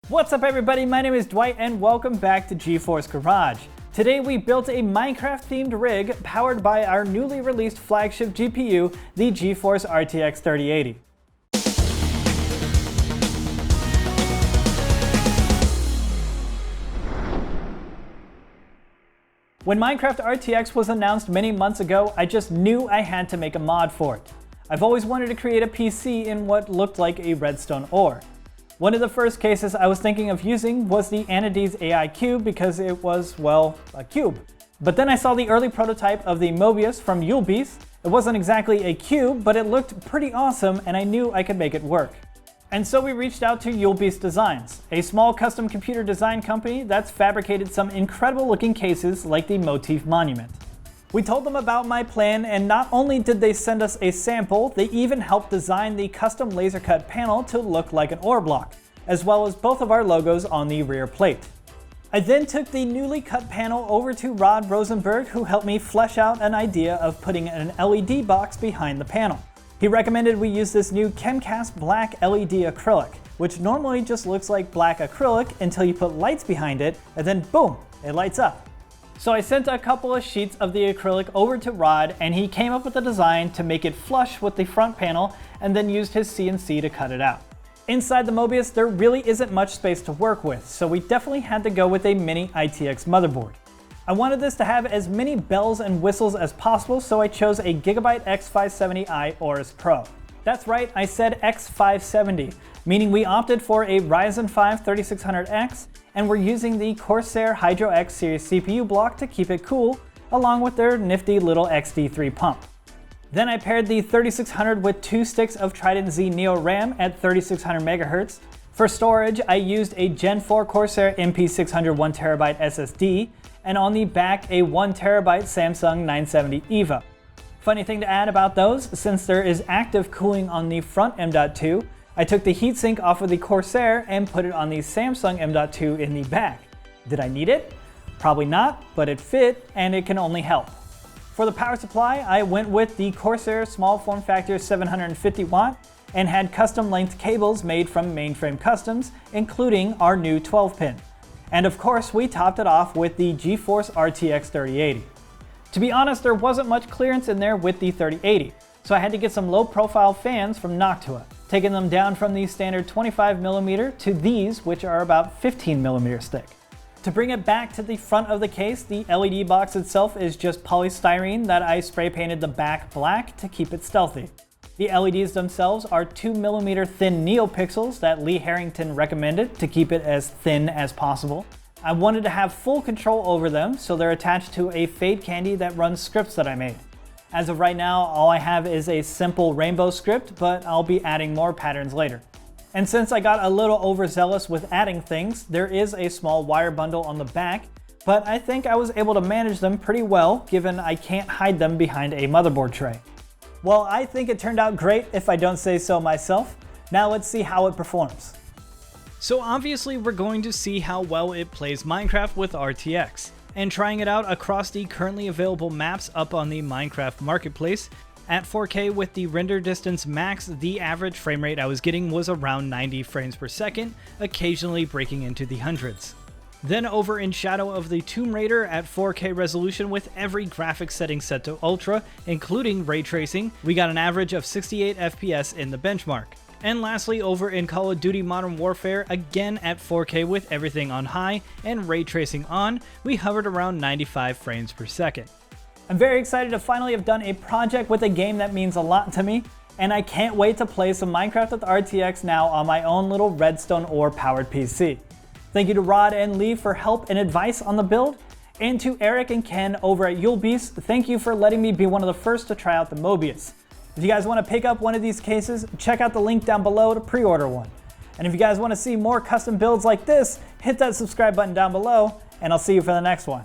What's up everybody, my name is Dwight and welcome back to GeForce Garage. Today we built a Minecraft themed rig powered by our newly released flagship GPU, the GeForce RTX 3080. When Minecraft RTX was announced many months ago, I just knew I had to make a mod for it. I've always wanted to create a PC in what looked like a redstone ore. One of the first cases I was thinking of using was the Anades AI cube because it was, well, a cube. But then I saw the early prototype of the Mobius from Yulbeast. It wasn't exactly a cube, but it looked pretty awesome and I knew I could make it work. And so we reached out to Yulbeast Designs, a small custom computer design company that's fabricated some incredible looking cases like the Motif Monument. We told them about my plan, and not only did they send us a sample, they even helped design the custom laser cut panel to look like an ore block, as well as both of our logos on the rear plate. I then took the newly cut panel over to Rod Rosenberg, who helped me flesh out an idea of putting an LED box behind the panel. He recommended we use this new Chemcast black LED acrylic, which normally just looks like black acrylic until you put lights behind it, and then boom, it lights up. So I sent a couple of sheets of the acrylic over to Rod and he came up with a design to make it flush with the front panel and then used his CNC to cut it out. Inside the Mobius, there really isn't much space to work with, so we definitely had to go with a mini ITX motherboard. I wanted this to have as many bells and whistles as possible, so I chose a Gigabyte X570i Aorus Pro. That's right, I said X570, meaning we opted for a Ryzen 5 3600X, and we're using the Corsair Hydro X series CPU block to keep it cool, along with their nifty little XD3 pump. Then I paired the 3600 with 2 sticks of Trident Z Neo RAM at 3600 MHz. For storage, I used a Gen 4 Corsair MP600 1TB SSD, and on the back a 1TB Samsung 970 EVO. Funny thing to add about those, since there is active cooling on the front M.2, I took the heatsink off of the Corsair and put it on the Samsung M.2 in the back. Did I need it? Probably not, but it fit and it can only help. For the power supply, I went with the Corsair small form factor 750 watt and had custom length cables made from Mainframe Customs, including our new 12-pin. And of course, we topped it off with the GeForce RTX 3080. To be honest, there wasn't much clearance in there with the 3080, so I had to get some low-profile fans from Noctua, taking them down from the standard 25mm to these, which are about 15mm thick. To bring it back to the front of the case, the LED box itself is just polystyrene that I spray painted the back black to keep it stealthy. The LEDs themselves are 2mm thin NeoPixels that Lee Harrington recommended to keep it as thin as possible. I wanted to have full control over them, so they're attached to a fade candy that runs scripts that I made. As of right now, all I have is a simple rainbow script, but I'll be adding more patterns later. And since I got a little overzealous with adding things, there is a small wire bundle on the back, but I think I was able to manage them pretty well, given I can't hide them behind a motherboard tray. Well, I think it turned out great if I don't say so myself. Now let's see how it performs. So obviously we're going to see how well it plays Minecraft with RTX, and trying it out across the currently available maps up on the Minecraft Marketplace. At 4K with the render distance max, the average frame rate I was getting was around 90 frames per second, occasionally breaking into the hundreds. Then over in Shadow of the Tomb Raider at 4K resolution with every graphics setting set to ultra, including ray tracing, we got an average of 68 FPS in the benchmark. And lastly, over in Call of Duty Modern Warfare, again at 4K with everything on high and ray tracing on, we hovered around 95 frames per second. I'm very excited to finally have done a project with a game that means a lot to me, and I can't wait to play some Minecraft with RTX now on my own little redstone ore powered PC. Thank you to Rod and Lee for help and advice on the build, and to Eric and Ken over at Yulbeast, thank you for letting me be one of the first to try out the Mobius. If you guys want to pick up one of these cases, check out the link down below to pre-order one. And if you guys want to see more custom builds like this, hit that subscribe button down below, and I'll see you for the next one.